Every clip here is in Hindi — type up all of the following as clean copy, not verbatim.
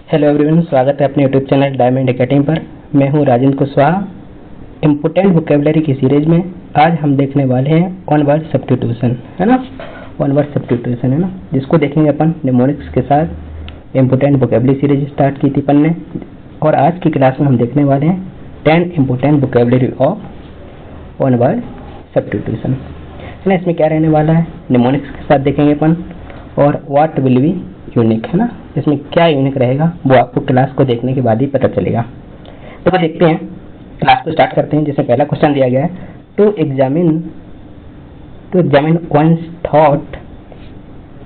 हेलो एवरीवन, स्वागत है अपने यूट्यूब चैनल डायमंड एकेडमी पर। मैं हूं राजेंद्र कुशवाहा। इम्पोर्टेंट वोकेबलरी की सीरीज में आज हम देखने वाले हैं वन वर्ड सब्स्टिट्यूशन, है ना। वन वर्ड सब्स्टिट्यूशन है ना, जिसको देखेंगे अपन निमोनिक्स के साथ। इम्पोर्टेंट वोकेबलरी सीरीज स्टार्ट की थी अपन ने, और आज की क्लास में हम देखने वाले हैं 10 important vocabulary of one word substitution, है ना। इसमें क्या रहने वाला है, निमोनिक्स के साथ देखेंगे अपन, और व्हाट विल बी यूनिक, है ना। इसमें क्या यूनिक रहेगा वो आपको क्लास को देखने के बाद ही पता चलेगा। तो देखते हैं, क्लास को स्टार्ट करते हैं। जैसे पहला क्वेश्चन दिया गया है, to examine one's thought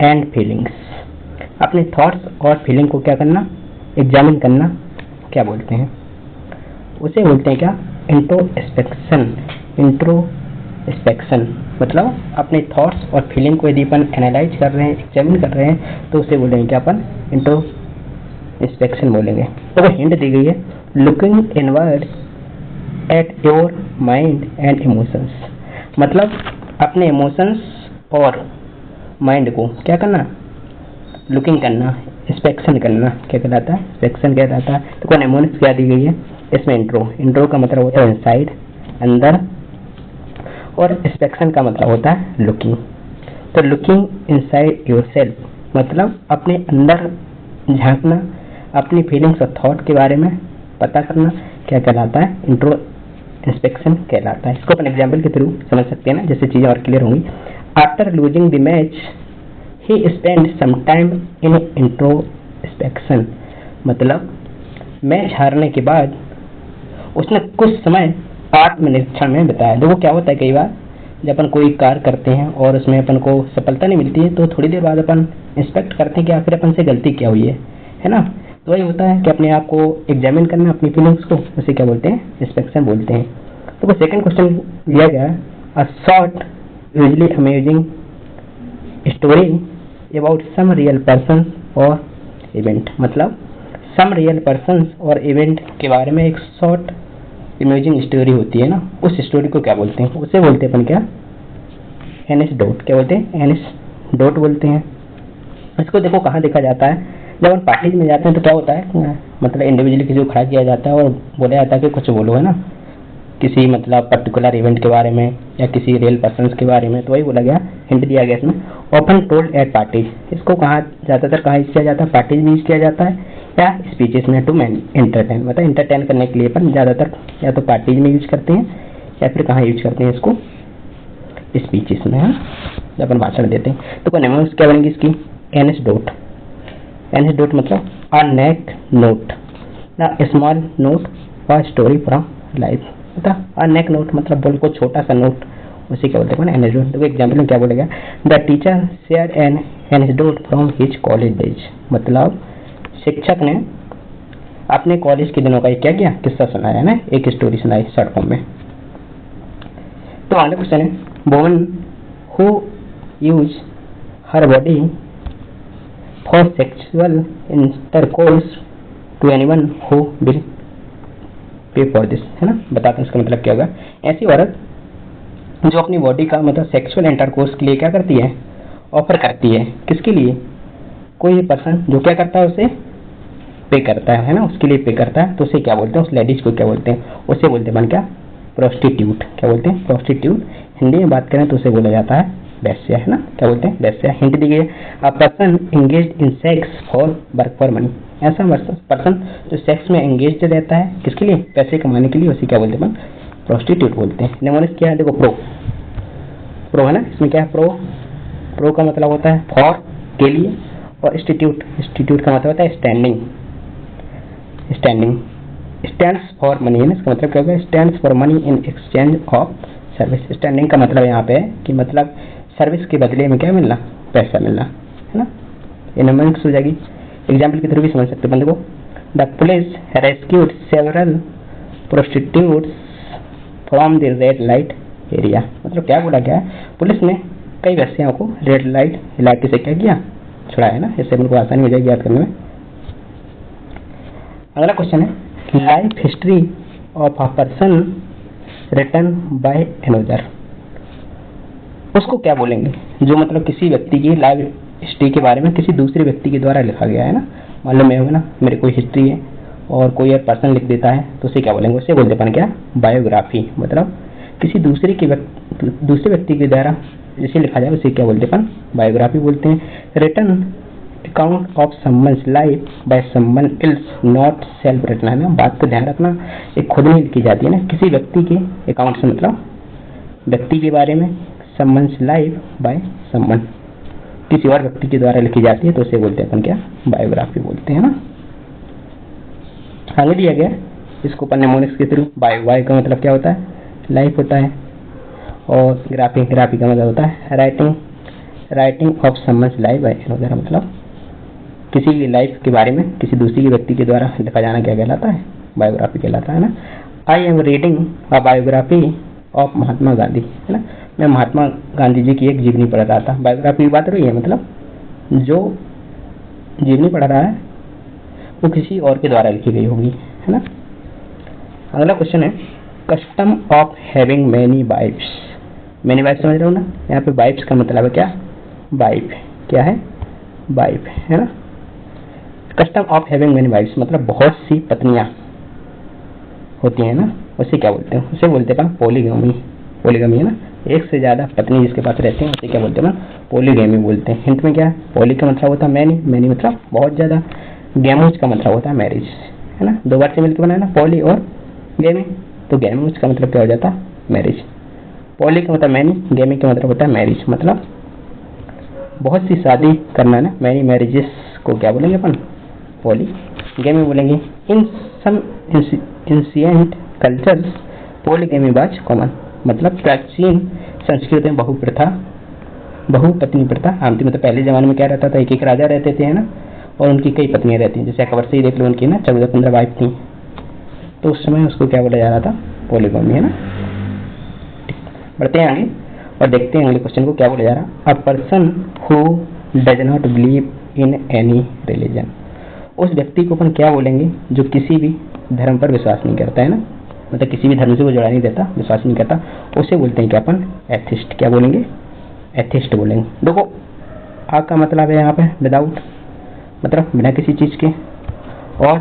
and feelings. अपने थॉट्स और फीलिंग को क्या करना, एग्जामिन करना, क्या बोलते हैं, उसे बोलते हैं क्या, इंट्रोस्पेक्शन। इंट्रोस्पेक्शन मतलब अपने थॉट्स और फीलिंग को यदि अपन एनालाइज कर रहे हैं, एग्जामिन कर रहे हैं, तो उसे बोलेंगे क्या अपन, इंट्रोस्पेक्शन बोलेंगे। तो वो हिंट दी गई है, looking inward at your mind and emotions. मतलब अपने इमोशंस और माइंड को क्या करना, लुकिंग करना, इंस्पेक्शन करना, क्या कहलाता है, इंस्पेक्शन कहलाता है। तो कौन निमोनिक्स क्या दी गई है इसमें, इंट्रो का मतलब होता है इनसाइड, अंदर, और इंस्पेक्शन का मतलब होता है लुकिंग। तो लुकिंग इनसाइड योरसेल्फ मतलब अपने अंदर झांकना, अपनी फीलिंग्स और थॉट के बारे में पता करना, क्या कहलाता है, इंस्पेक्शन कहलाता है। इसको अपन एग्जाम्पल के थ्रू समझ सकते हैं ना, जैसे चीजें और क्लियर होंगी। After losing the match he spend some time in introspection. मतलब मैच हारने के बाद उसने कुछ समय आत्मनिरीक्षण में बिताया। देखो क्या होता है, कई बार जब अपन कोई कार्य करते हैं और उसमें अपन को सफलता नहीं मिलती है, तो थोड़ी देर बाद अपन इंस्पेक्ट करते हैं कि आखिर अपन से गलती क्या हुई है ना। तो वही होता है कि अपने आप को एग्जामिन करना, अपनी फीलिंग्स को, उसे क्या बोलते हैं, इंस्पेक्शन बोलते हैं। तो वो सेकंड क्वेश्चन दिया गया है, a short usually amazing story about some real person और इवेंट। मतलब सम रियल पर्सन और इवेंट के बारे में एक शॉर्ट इमेजिंग स्टोरी होती है ना, उस स्टोरी को क्या बोलते हैं, उसे बोलते हैं अपन क्या, एनेक्डोट। क्या बोलते हैं, एनेक्डोट बोलते हैं। इसको देखो कहाँ देखा जाता है, जब हम पार्टीज में जाते हैं तो क्या होता है, मतलब इंडिविजुअली किसी को खड़ा किया जाता है और बोला जाता है कि कुछ बोलो, है ना, किसी मतलब पर्टिकुलर इवेंट के बारे में या किसी रियल पर्सन के बारे में। तो वही बोला गया, हिंट दिया गया इसमें, ऑफन टोल्ड एट पार्टीज। इसको कहाँ ज्यादातर कहाँ यूज किया जाता है, पार्टीज में यूज किया जाता है, या स्पीचेस में, टू एंटरटेन, मतलब एंटरटेन करने के लिए अपन ज्यादातर या तो पार्टीज में यूज करते हैं, या फिर कहाँ यूज करते हैं इसको, स्पीचेस में, जब अपन भाषण देते हैं। तो निमोनिक्स क्या बनेगी इसकी, एनेक्डोट। एनेक्डोट मतलब अ नेक नोट, द स्मॉल नोट और स्टोरी फ्रॉम लाइफ। मतलब अ नेक नोट मतलब बिल्कुल छोटा सा नोट, उसी क्या बोलते हैं एनेक्डोट। देखो एग्जाम्पल में क्या बोलेगा, the teacher share an anecdote from his college days. मतलब शिक्षक ने अपने कॉलेज के दिनों का क्या किया, किस्सा सुनाया है ना, एक स्टोरी सुनाई शॉर्ट फॉर्म में। तो अगला क्वेश्चन है, woman who use her body for sexual intercourse to anyone who will pay for this, है ना। बताते हैं इसका मतलब क्या होगा। ऐसी औरत जो अपनी बॉडी का मतलब सेक्सुअल इंटरकोर्स के लिए क्या करती है, ऑफर करती है, किसके लिए, कोई पर्सन जो क्या करता है, उसे पे करता है ना, उसके लिए पे करता है, तो उसे क्या बोलते हैं, उस लेडीज को क्या बोलते हैं, उसे बोलते हैं क्या, प्रोस्टिट्यूट। क्या बोलते हैं, प्रोस्टिट्यूट। हिंदी में बात करें तो उसे बोला जाता है वैश्या, है ना। क्या बोलते हैं, वैश्या। हिंट दी गई है, a person engaged in sex for work for money. ऐसा पर्सन जो सेक्स में एंगेज रहता है, किसके लिए, पैसे कमाने के लिए, उसे क्या बोलते हैं, प्रोस्टिट्यूट बोलते हैं। निमोनिक्स क्या है, देखो प्रो है ना, इसमें क्या है, प्रो का मतलब होता है फॉर, के लिए, और इंस्टीट्यूट का मतलब होता है स्टैंडिंग स्टैंड्स फॉर मनी, है ना। इसका मतलब क्या होगा, stands for money in exchange of service. Standing का मतलब यहाँ पे है कि मतलब सर्विस के बदले में क्या मिलना, पैसा मिलना, है ना। ये निमोनिक्स हो जाएगी। एग्जाम्पल के थ्रू भी समझ सकते हो बंदे को, the police rescued several prostitutes from the red light area. मतलब क्या बोला गया है, पुलिस ने कई वैश्याओं को रेड लाइट इलाके से क्या किया, छुड़ाया, है ना। इससे उनको आसानी हो जाएगी याद करने में। अगला क्वेश्चन है, life history of a person written by another. उसको क्या बोलेंगे, जो मतलब किसी व्यक्ति की लाइफ हिस्ट्री के बारे में किसी दूसरे व्यक्ति के द्वारा लिखा गया है ना, मान लो मैं होगा ना, मेरी कोई हिस्ट्री है और कोई और पर्सन लिख देता है तो उसे क्या बोलेंगे, उससे बोलते अपन क्या, बायोग्राफी। मतलब किसी दूसरे व्यक्ति के द्वारा जिसे लिखा जाए उसे क्या बोलते हैं अपन, बायोग्राफी बोलते हैं। Written account of someone's life by someone else, not self written, है ना, बात को ध्यान रखना, एक खुद नहीं लिखी जाती है ना, किसी व्यक्ति के अकाउंट से मतलब व्यक्ति के बारे में, समवन्स लाइफ बाय समवन किसी और व्यक्ति के द्वारा लिखी जाती है तो उसे बोलते हैं अपन क्या, बायोग्राफी बोलते हैं ना। आगे दिया गया इसको अपन निमोनिक्स के थ्रू, बायो का मतलब क्या होता है, लाइफ होता है, और ग्राफी का मतलब होता है writing of someone's life by वगैरह, मतलब किसी की लाइफ के बारे में किसी दूसरी व्यक्ति के द्वारा लिखा जाना क्या कहलाता है, बायोग्राफी कहलाता है ना। I am reading a biography of Mahatma Gandhi, है ना, मैं महात्मा गांधी जी की एक जीवनी पढ़ रहा था। बायोग्राफी की बात रही है, मतलब जो जीवनी पढ़ रहा है वो किसी और के द्वारा लिखी गई होगी, है ना। अगला क्वेश्चन है, custom of having many wives. Many wife समझ रहे हो ना, यहाँ पे वाइफ्स का मतलब है क्या, वाइफ, क्या है, वाइफ, है ना। Custom of having many wives मतलब बहुत सी पत्नियां होती है ना, उसे क्या बोलते हैं, उसे बोलते हैं पॉलीगमी, है ना, एक से ज्यादा पत्नी जिसके पास रहते हैं उसे क्या बोलते हैं, पॉलीगैमी बोलते हैं। हिंट में क्या है, पॉली का मतलब होता है मैनी मतलब बहुत ज्यादा, गैमोज का मतलब होता है मैरिज, है ना, दो बार से मिलकर बनाया ना, पॉली और गैमी, तो गैमोज का मतलब क्या हो जाता है, मैरिज। पॉली का मतलब मैनी, गैमी का मतलब होता है मैरिज, मतलब बहुत सी शादी करना ना, मैनी मैरिजेस को क्या बोलेंगे अपन, पॉलीगैमी बोलेंगे। In some ancient cultures polygamy was common, मतलब प्राचीन संस्कृति में बहुपत्नी प्रथा आम थी। मतलब पहले जमाने में क्या रहता था, एक राजा रहते थे, है ना, और उनकी कई पत्नियां रहती हैं। जैसे अकबर से ही देख लो, उनकी ना 14-15 वाइफ थी, तो उस समय उसको क्या बोला जा रहा था, पॉलीगैमी, है ना। बढ़ते हैं आगे और देखते हैं अगले क्वेश्चन को क्या बोला जा रहा है। A person who does not believe in any religion, उस व्यक्ति को अपन क्या बोलेंगे जो किसी भी धर्म पर विश्वास नहीं करता, है ना, मतलब किसी भी धर्म से वो जुड़ा नहीं रहता, विश्वास नहीं करता, उसे बोलते हैं क्या अपन, एथिस्ट। क्या बोलेंगे, एथिस्ट बोलेंगे। देखो आ का मतलब है यहाँ पे विदाउट, मतलब बिना किसी चीज के, और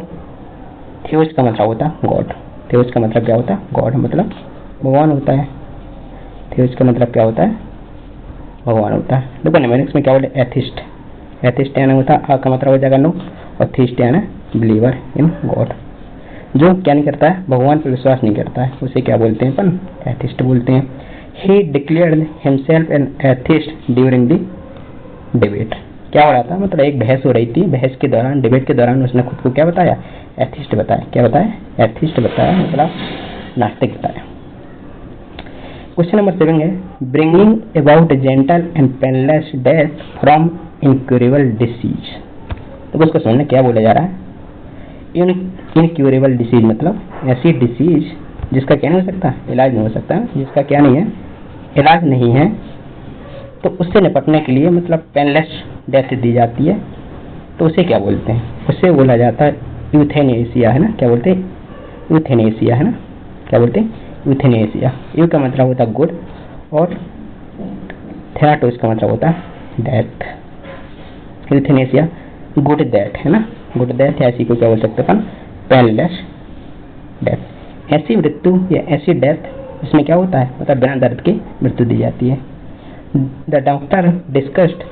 थियोस का मतलब होता है गॉड। थियोस का मतलब क्या होता है, गॉड मतलब भगवान होता है। थियोस का मतलब क्या होता है, भगवान होता है। देखो न्यूमेरिक्स में क्या बोले, एथिस्ट। एथिस्ट यानी होता है, आ का मतलब हो जाएगा नो, और थिस्ट यानी बिलीवर इन गॉड, जो क्या नहीं करता है, भगवान पर विश्वास नहीं करता है, उसे क्या बोलते हैं अपन, एथिस्ट बोलते हैं। ही declared himself an atheist during the debate. क्या हो रहा था, मतलब एक बहस हो रही थी, बहस के दौरान, डिबेट के दौरान उसने खुद को क्या बताया, एथिस्ट बताया। क्या बताया, एथिस्ट बताया, मतलब नास्तिक बताया। क्वेश्चन नंबर 7 है, bringing about gentle and painless death from incurable disease. तो उसको समझना क्या बोला जा रहा है, इनक्यूरेबल डिसीज मतलब ऐसी डिसीज जिसका क्या नहीं हो सकता, इलाज नहीं हो सकता, जिसका क्या नहीं है, इलाज नहीं है, तो उससे निपटने के लिए मतलब पेनलेस डेथ दी जाती है, तो उसे क्या बोलते हैं, उसे बोला जाता है यूथेनेसिया, है ना। क्या बोलते हैं, यूथेनेसिया, है ना, क्या बोलते हैं, यूथेनेसिया। यू का मतलब होता है गुड, और थेराटोस का मतलब होता है डेथ। यूथेनेसिया गुड डेथ, है ना, गुड डेथ, ऐसी को क्या बोल सकते हैं, पेनलेस डेथ। ऐसी मृत्यु या ऐसी डेथ इसमें क्या होता है, मतलब बिना दर्द की मृत्यु दी जाती है। The doctor discussed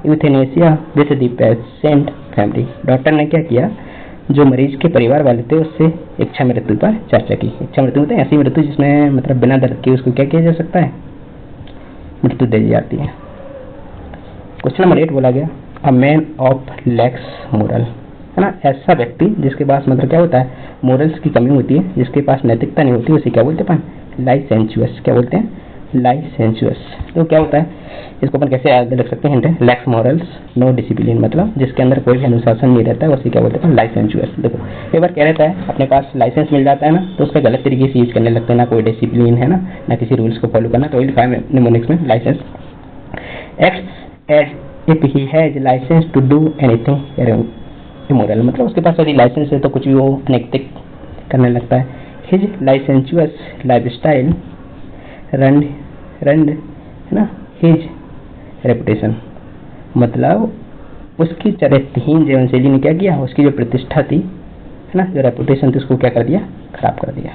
euthanasia with the patient family. Doctor ने क्या किया, जो मरीज के परिवार वाले थे उससे इच्छा मृत्यु पर चर्चा की। इच्छा मृत्यु होता है ऐसी मृत्यु जिसमें मतलब बिना दर्द के उसको क्या किया जा सकता है, मृत्यु दे दी जाती है। क्वेश्चन नंबर 8 बोला गया, a man of lakhs moral, है ना, ऐसा व्यक्ति जिसके पास मतलब क्या होता है, मोरल्स की कमी होती है, जिसके पास नैतिकता नहीं होती, उसे क्या बोलते हैं, लाइसेंचुअस। क्या बोलते हैं, लाइसेंचुअस। तो क्या होता है, इसको अपन कैसे आगे लिख सकते हैं, लैक्स मोरल्स नो डिसिप्लिन, मतलब जिसके अंदर कोई भी अनुशासन नहीं रहता है, उसे क्या बोलते हैं, लाइसेंचुअस। देखो एक बार क्या रहता है, अपने पास लाइसेंस मिल जाता है ना, तो उसका गलत तरीके से यूज करने लगते हैं, ना कोई डिसिप्लिन है ना किसी रूल्स को फॉलो करना। तो वही लिखा है निमोनिक्स में, licence act as if he has licence to do anything immoral, मतलब उसके पास यदि लाइसेंस है तो कुछ भी वो अनैतिक करने लगता है। हिज लाइसेंचुअस लाइफस्टाइल रन है ना हिज रेपुटेशन, मतलब उसकी चरित्रहीन जीवनशैली ने क्या किया, उसकी जो प्रतिष्ठा थी है ना, जो रेपुटेशन थी, उसको क्या कर दिया, खराब कर दिया।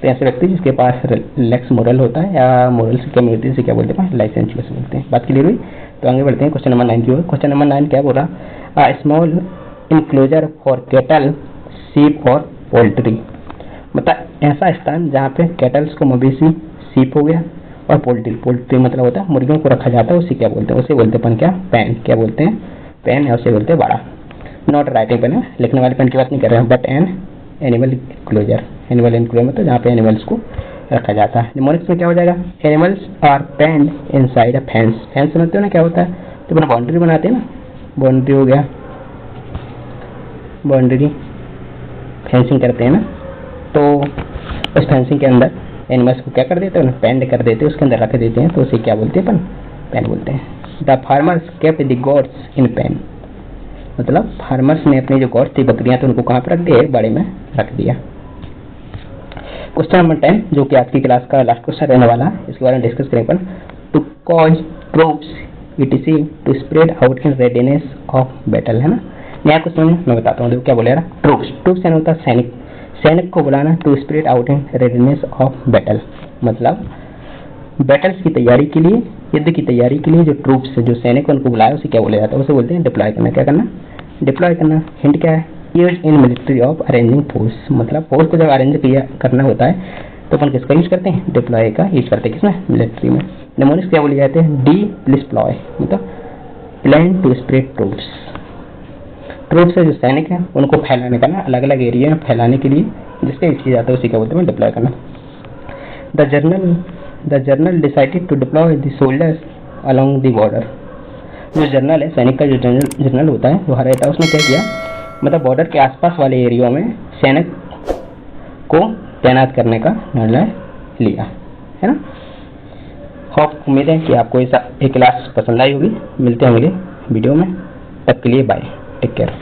तो ऐसे व्यक्ति जिसके पास लैक्स मोरल होता है या मोरल से कमी होती है, इसे क्या बोलते हैं, लाइसेंशियस बोलते हैं। बात क्लियर हुई? तो आगे बढ़ते हैं क्वेश्चन नंबर 9 की ओर। क्वेश्चन नंबर 9 क्या बोल रहा, स्मॉल इनक्लोजर फॉर कैटल, सीप और पोल्ट्री। मतलब ऐसा स्थान जहाँ पे कैटल्स को, मवेशी, सीप हो गया, और पोल्ट्री मतलब होता है मुर्गियों को रखा जाता है, उसे क्या बोलते हैं, उसे बोलते हैं अपन क्या, पेन। क्या बोलते हैं, पेन, या उसे बोलते हैं बाड़ा। नॉट राइटिंग पेन, लिखने वाले पेन की बात नहीं कर रहे हैं, but an animal enclosure. Animal enclosure मतलब जहाँ पे एनिमल्स को रखा जाता है। निमोनिक्स में क्या हो जाएगा, animals are penned inside a fence. Fence समझते हो ना क्या होता है, तो अपना बाउंड्री बनाते हैं ना, बाउंड्री हो गया, बाउंड्री फेंसिंग करते हैं ना, तो उस फेंसिंग के अंदर एनिमल्स को क्या कर देते हैं, पेंड कर देते हैं, उसके अंदर रख देते हैं, तो उसे क्या बोलते हैं अपन, पेन बोलते हैं। The farmers kept the gods in pen. मतलब फार्मर्स ने अपनी जो गॉड्स थी, बकरियां, तो उनको कहाँ पर रख दिया, एक बाड़े में रख दिया। क्वेश्चन नंबर 10 जो कि आज की क्लास का लास्ट क्वेश्चन रहने वाला है, इसके बारे में डिस्कस करेंगे अपन। To cause troops etc to spread out in readiness of battle, है ना। नया क्वेश्चन मैं बताता हूँ, देखो क्या बोलेगा, ट्रूप्स, ट्रूप्स यानी होता है सैनिक, सैनिक को बुलाना, to spread out in readiness of battle, मतलब बैटल्स की तैयारी के लिए, युद्ध की तैयारी के लिए जो ट्रूप्स, जो सैनिक उनको बुलाया, उसे क्या बोला जाता है, उसे बोलते हैं डिप्लॉय करना। क्या करना, डिप्लॉय करना। हिंट क्या है, use in military of arranging force, मतलब फोर्स को जब अरेंज करना होता है तो अपन किसका यूज करते हैं, डिप्लॉय का यूज करते हैं, किसमें, मिलिट्री में। निमोनिक्स क्या बोले जाते हैं, डी डिप्लॉय, मतलब plan to spread troops. Troops से जो सैनिक है उनको फैलाने का ना, अलग अलग एरिया में फैलाने के लिए जिसका यूज किया जाता है, उसी क्या बोलते हैं, डिप्लॉय करना। The general decided to deploy the soldiers along the border. जो जर्नल है, सैनिक का जो जनरल होता है, वहाँ रहता है, उसने क्या किया, मतलब बॉर्डर के आसपास वाले एरिया में सैनिक को तैनात करने का निर्णय लिया, है ना। होप, उम्मीद है कि आपको ये क्लास पसंद आई होगी। मिलते हैं अगले वीडियो में, तब के लिए बाय, टेक केयर।